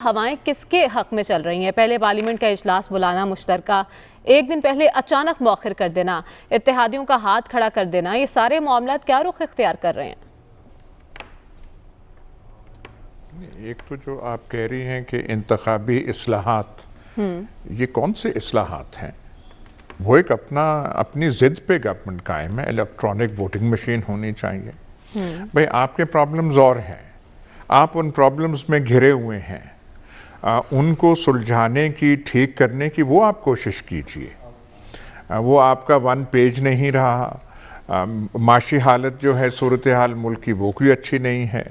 ہوائیں کس کے حق میں چل رہی ہیں؟ پہلے پارلیمنٹ کا اجلاس بلانا مشترکہ، ایک دن پہلے اچانک مؤخر کر دینا، اتحادیوں کا ہاتھ کھڑا کر دینا، یہ سارے معاملات کیا رخ اختیار کر رہے ہیں؟ ایک تو جو آپ کہہ رہی ہیں کہ انتخابی اصلاحات، یہ کون سے اصلاحات ہیں؟ وہ ایک اپنی ضد پہ گورنمنٹ قائم ہے، الیکٹرانک ووٹنگ مشین ہونی چاہیے۔ بھئی آپ کے پرابلمز اور ہیں، آپ ان پرابلمز میں گھرے ہوئے ہیں، ان کو سلجھانے کی، ٹھیک کرنے کی وہ آپ کوشش کیجئے۔ وہ آپ کا ون پیج نہیں رہا، معاشی حالت جو ہے صورتحال ملک کی وہ کوئی اچھی نہیں ہے،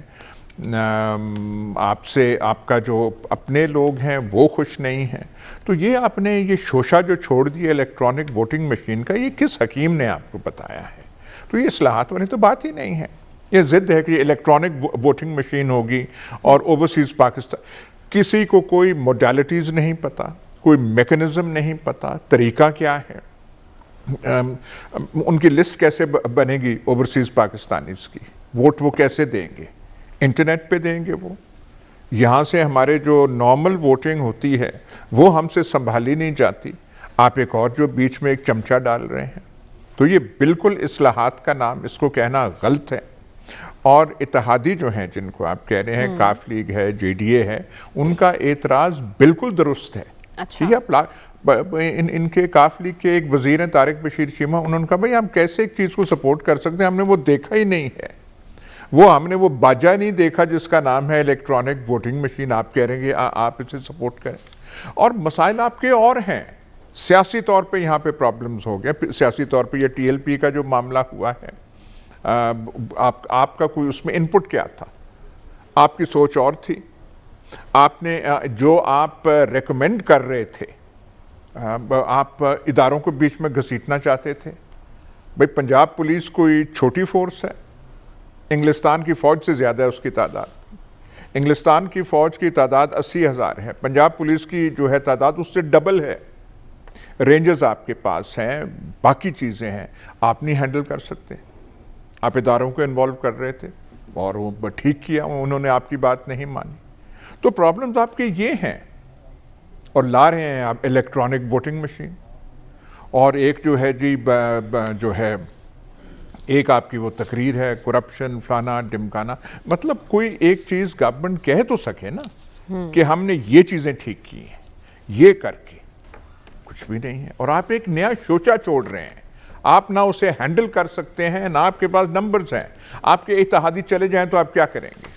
آپ کا جو اپنے لوگ ہیں وہ خوش نہیں ہیں۔ تو یہ آپ نے یہ شوشہ جو چھوڑ دیا الیکٹرانک ووٹنگ مشین کا، یہ کس حکیم نے آپ کو بتایا ہے؟ تو یہ اصلاحات والی تو بات ہی نہیں ہے۔ یہ ضد ہے کہ الیکٹرانک ووٹنگ مشین ہوگی اور اوورسیز پاکستان، کسی کو کوئی موڈیلٹیز نہیں پتا، کوئی میکنزم نہیں پتا، طریقہ کیا ہے، ان کی لسٹ کیسے بنے گی اوورسیز پاکستانیز کی، ووٹ وہ کیسے دیں گے، انٹرنیٹ پہ دیں گے وہ؟ یہاں سے ہمارے جو نارمل ووٹنگ ہوتی ہے وہ ہم سے سنبھالی نہیں جاتی، آپ ایک اور جو بیچ میں ایک چمچہ ڈال رہے ہیں۔ تو یہ بالکل اصلاحات کا نام اس کو کہنا غلط ہے۔ اور اتحادی جو ہیں جن کو آپ کہہ رہے ہیں، کاف لیگ ہے، جے ڈی اے ہے، ان کا اعتراض بالکل درست ہے۔ ان کے کاف لیگ کے ایک وزیر ہیں طارق بشیر چیمہ، انہوں نے کہا بھئی ہم کیسے ایک چیز کو سپورٹ کر سکتے ہیں، ہم نے وہ دیکھا ہی نہیں ہے، ہم نے وہ باجا نہیں دیکھا جس کا نام ہے الیکٹرانک ووٹنگ مشین، آپ کہہ رہے ہیں کہ آپ اسے سپورٹ کریں۔ اور مسائل آپ کے اور ہیں، سیاسی طور پہ یہاں پہ پرابلمز ہو گئے، سیاسی طور پہ یہ ٹی ایل پی کا جو معاملہ ہوا ہے، آپ کا کوئی اس میں انپٹ کیا تھا؟ آپ کی سوچ اور تھی، آپ نے جو آپ ریکمینڈ کر رہے تھے، آپ اداروں کو بیچ میں گھسیٹنا چاہتے تھے۔ بھئی پنجاب پولیس کوئی چھوٹی فورس ہے، انگلستان کی فوج سے زیادہ ہے اس کی تعداد، انگلستان کی فوج کی تعداد 80,000 ہے، پنجاب پولیس کی جو ہے تعداد اس سے ڈبل ہے، رینجرز آپ کے پاس ہیں، باقی چیزیں ہیں، آپ نہیں ہینڈل کر سکتے، آپ اداروں کو انوالو کر رہے تھے اور وہ ٹھیک کیا، انہوں نے آپ کی بات نہیں مانی۔ تو پرابلمز آپ کے یہ ہیں، اور لا رہے ہیں آپ الیکٹرانک ووٹنگ مشین، اور ایک جو ہے جی جو ہے ایک آپ کی وہ تقریر ہے کرپشن فلانا ڈمکانا، مطلب کوئی ایک چیز گورنمنٹ کہہ تو سکے نا کہ ہم نے یہ چیزیں ٹھیک کی ہیں، یہ کر کے کچھ بھی نہیں ہے۔ اور آپ ایک نیا شوچہ چھوڑ رہے ہیں، آپ نہ اسے ہینڈل کر سکتے ہیں، نہ آپ کے پاس نمبرز ہیں، آپ کے اتحادی چلے جائیں تو آپ کیا کریں گے؟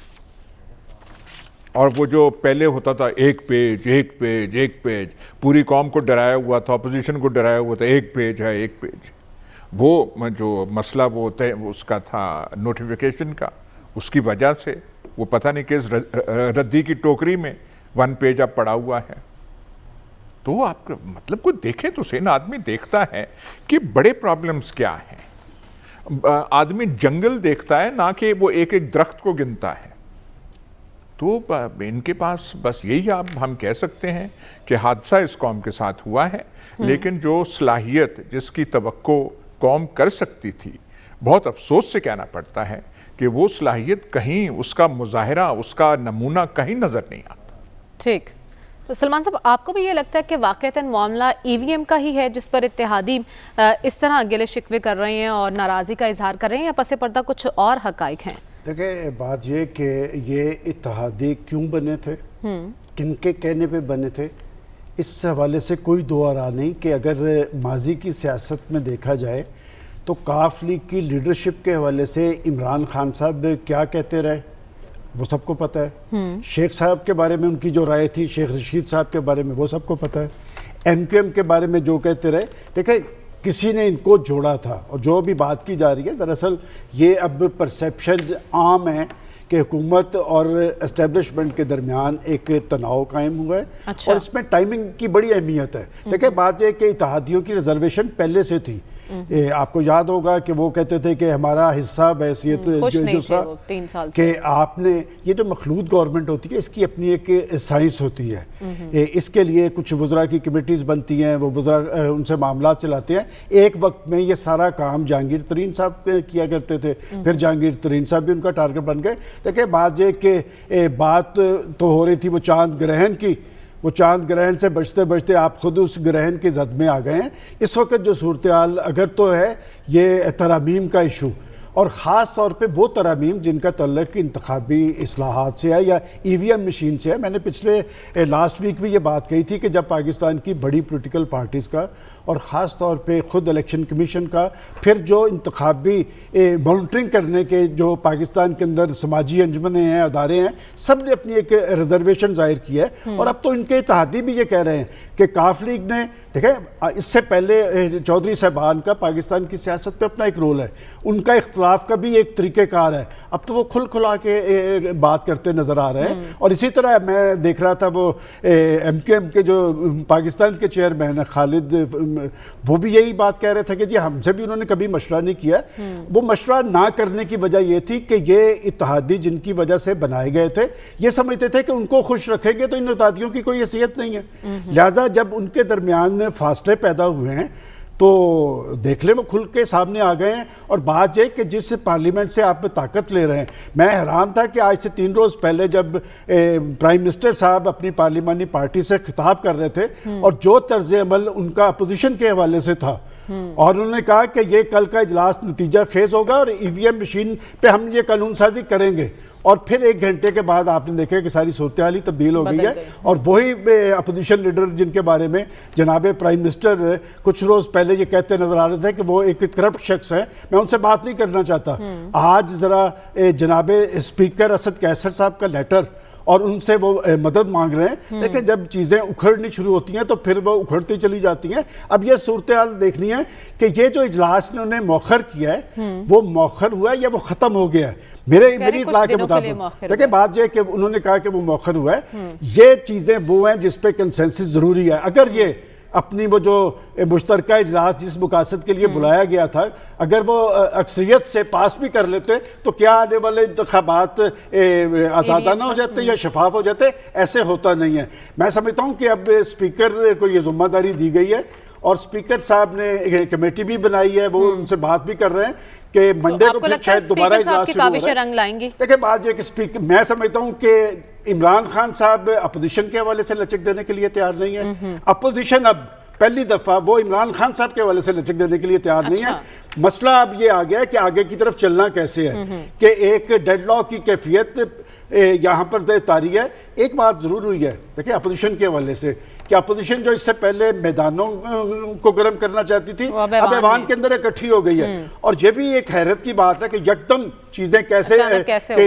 اور وہ جو پہلے ہوتا تھا ایک پیج، پوری قوم کو ڈرایا ہوا تھا، اپوزیشن کو ڈرایا ہوا تھا، ایک پیج ہے، ایک پیج، وہ جو مسئلہ وہ اس کا تھا نوٹیفیکیشن کا، اس کی وجہ سے وہ پتہ نہیں کس ردی کی ٹوکری میں ون پیج اب پڑا ہوا ہے۔ تو آپ مطلب کو دیکھیں تو سین آدمی دیکھتا ہے کہ بڑے پرابلمز کیا ہیں، آدمی جنگل دیکھتا ہے نہ کہ وہ ایک ایک درخت کو گنتا ہے۔ تو ان کے پاس بس یہی آپ ہم کہہ سکتے ہیں کہ حادثہ اس قوم کے ساتھ ہوا ہے، لیکن جو صلاحیت جس کی توقع قوم کر سکتی تھی، بہت افسوس سے کہنا پڑتا ہے کہ وہ صلاحیت کہیں، اس کا مظاہرہ، اس کا نمونہ کہیں نظر نہیں آتا۔ ٹھیک، تو سلمان صاحب آپ کو بھی یہ لگتا ہے کہ واقعتاً معاملہ ای وی ایم کا ہی ہے جس پر اتحادی اس طرح گلے شکوے کر رہے ہیں اور ناراضی کا اظہار کر رہے ہیں، یا پس پردہ کچھ اور حقائق ہیں؟ دیکھیں بات یہ کہ یہ اتحادی کیوں بنے تھے، کن کے کہنے پہ بنے تھے، اس حوالے سے کوئی دو آرا نہیں کہ اگر ماضی کی سیاست میں دیکھا جائے تو کاف لیگ کی لیڈرشپ کے حوالے سے عمران خان صاحب کیا کہتے رہے وہ سب کو پتہ ہے، شیخ صاحب کے بارے میں ان کی جو رائے تھی، شیخ رشید صاحب کے بارے میں وہ سب کو پتہ ہے، ایم کیو ایم کے بارے میں جو کہتے رہے، دیکھیں کسی نے ان کو جوڑا تھا۔ اور جو بھی بات کی جا رہی ہے دراصل یہ اب پرسیپشن عام ہے کہ حکومت اور اسٹیبلشمنٹ کے درمیان ایک تناؤ قائم ہوا ہے، اور اس میں ٹائمنگ کی بڑی اہمیت ہے۔ دیکھیں بات یہ کہ اتحادیوں کی ریزرویشن پہلے سے تھی آپ کو یاد ہوگا کہ وہ کہتے تھے کہ ہمارا حصہ بحیثیت خوش نہیں جو تھے سا وہ 3 سال سے کہ آپ نے یہ جو مخلوط گورنمنٹ ہوتی ہے اس کی اپنی ایک سائنس ہوتی ہے، اس کے لیے کچھ وزراء کی کمیٹیز بنتی ہیں، وہ وزراء ان سے معاملات چلاتے ہیں. ایک وقت میں یہ سارا کام جہانگیر ترین صاحب کیا کرتے تھے، پھر جہانگیر ترین صاحب بھی ان کا ٹارگٹ بن گئے. دیکھیں بات یہ کہ بات تو ہو رہی تھی وہ چاند گرہن کی، وہ چاند گرہن سے بچتے بچتے آپ خود اس گرہن کی زد میں آ گئے ہیں. اس وقت جو صورتحال اگر تو ہے یہ ترامیم کا ایشو، اور خاص طور پہ وہ ترامیم جن کا تعلق انتخابی اصلاحات سے ہے یا ای وی ایم مشین سے ہے. میں نے پچھلے لاسٹ ویک بھی یہ بات کہی تھی کہ جب پاکستان کی بڑی پولیٹیکل پارٹیز کا اور خاص طور پہ خود الیکشن کمیشن کا، پھر جو انتخابی مانیٹرنگ کرنے کے جو پاکستان کے اندر سماجی انجمنیں ہیں، ادارے ہیں، سب نے اپنی ایک ریزرویشن ظاہر کی ہے. اور اب تو ان کے اتحادی بھی یہ کہہ رہے ہیں کہ کاف لیگ نے، دیکھیں اس سے پہلے چودھری صاحبان کا پاکستان کی سیاست پہ اپنا ایک رول ہے، ان کا اختلاف کا بھی ایک طریقہ کار ہے. اب تو وہ کھلا کے بات کرتے نظر آ رہے ہیں. اور اسی طرح میں دیکھ رہا تھا وہ ایم کیو ایم کے جو پاکستان کے چیئرمین ہیں خالد، وہ بھی یہی بات کہہ رہے تھے کہ جی ہم سے بھی انہوں نے کبھی مشورہ نہیں کیا. وہ مشورہ نہ کرنے کی وجہ یہ تھی کہ یہ اتحادی جن کی وجہ سے بنائے گئے تھے یہ سمجھتے تھے کہ ان کو خوش رکھیں گے تو ان اتحادیوں کی کوئی حیثیت نہیں ہے. لہٰذا جب ان کے درمیان فاصلے پیدا ہوئے ہیں تو دیکھ لیں وہ کھل کے سامنے آ گئے ہیں. اور بات یہ کہ جس پارلیمنٹ سے آپ طاقت لے رہے ہیں، میں حیران تھا کہ آج سے 3 روز پہلے جب پرائم منسٹر صاحب اپنی پارلیمانی پارٹی سے خطاب کر رہے تھے اور جو طرز عمل ان کا اپوزیشن کے حوالے سے تھا، اور انہوں نے کہا کہ یہ کل کا اجلاس نتیجہ خیز ہوگا اور ای وی ایم مشین پہ ہم یہ قانون سازی کریں گے. اور پھر 1 گھنٹے کے بعد آپ نے دیکھا کہ ساری صورتحال ہی تبدیل ہو گئی ہے. اور وہی اپوزیشن لیڈر جن کے بارے میں جناب پرائم منسٹر کچھ روز پہلے یہ کہتے نظر آ رہے تھے کہ وہ ایک کرپٹ شخص ہے، میں ان سے بات نہیں کرنا چاہتا. آج ذرا جناب اسپیکر اسد قیصر صاحب کا لیٹر اور ان سے وہ مدد مانگ رہے ہیں. لیکن جب چیزیں اکھڑنی شروع ہوتی ہیں تو پھر وہ اکھڑتی چلی جاتی ہیں. اب یہ صورتحال دیکھنی ہے کہ یہ جو اجلاس نے انہیں مؤخر کیا ہے وہ مؤخر ہوا ہے یا وہ ختم ہو گیا ہے. میری اطلاع کے مطابق دیکھیں بات یہ کہ انہوں نے کہا کہ وہ مؤخر ہوا ہے. یہ چیزیں وہ ہیں جس پہ کنسنسس ضروری ہے. اگر یہ اپنی وہ جو مشترکہ اجلاس جس مقاصد کے لیے بلایا گیا تھا اگر وہ اکثریت سے پاس بھی کر لیتے تو کیا آنے والے انتخابات آزادانہ ہو جاتے یا شفاف ہو جاتے؟ ایسے ہوتا نہیں ہے. میں سمجھتا ہوں کہ اب اسپیکر کو یہ ذمہ داری دی گئی ہے اور اسپیکر صاحب نے کمیٹی بھی بنائی ہے، وہ ان سے بات بھی کر رہے ہیں کہ منڈے کو پھر شاید دوبارہ اجلاس شروع ہو رہا ہے. لائیں گے. دیکھیں بات یہ کہ اسپیکر، میں سمجھتا ہوں کہ عمران خان صاحب اپوزیشن کے حوالے سے لچک دینے کے لیے تیار نہیں ہے. اپوزیشن اب پہلی دفعہ وہ عمران خان صاحب کے حوالے سے لچک دینے کے لیے تیار نہیں ہے. مسئلہ اب یہ آ گیا ہے کہ آگے کی طرف چلنا کیسے ہے، کہ ایک ڈیڈ لاک کی کیفیت یہاں پر طاری ہے. ایک بات ضرور ہوئی ہے دیکھیں اپوزیشن کے حوالے سے کہ اپوزیشن جو اس سے پہلے میدانوں کو گرم کرنا چاہتی تھی اب ایوان کے اندر اکٹھی ہو گئی ہے. اور یہ بھی ایک حیرت کی بات ہے کہ یکدم چیزیں کیسے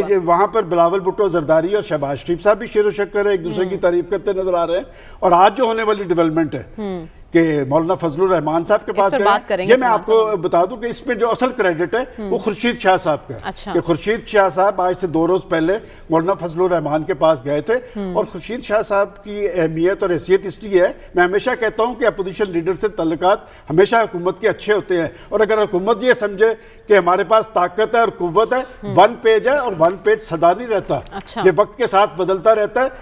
کہ وہاں پر بلاول بھٹو زرداری اور شہباز شریف صاحب بھی شیر و شکر ایک دوسرے کی تعریف کرتے نظر آ رہے ہیں. اور آج جو ہونے والی ڈیولپمنٹ ہے کہ مولانا فضل الرحمان صاحب کے پاس گئے، یہ میں آپ کو بتا دوں کہ اس میں جو اصل کریڈٹ ہے وہ خورشید شاہ صاحب کا ہے. کہ خورشید شاہ صاحب آج سے 2 روز پہلے مولانا فضل الرحمان کے پاس گئے تھے. اور خورشید شاہ صاحب کی اہمیت اور حیثیت اس لیے ہے، میں ہمیشہ کہتا ہوں کہ اپوزیشن لیڈر سے تعلقات ہمیشہ حکومت کے اچھے ہوتے ہیں. اور اگر حکومت یہ سمجھے کہ ہمارے پاس طاقت ہے اور قوت ہے، 1 پیج ہے اور 1 پیج سدا نہیں رہتا، یہ وقت کے ساتھ بدلتا رہتا ہے.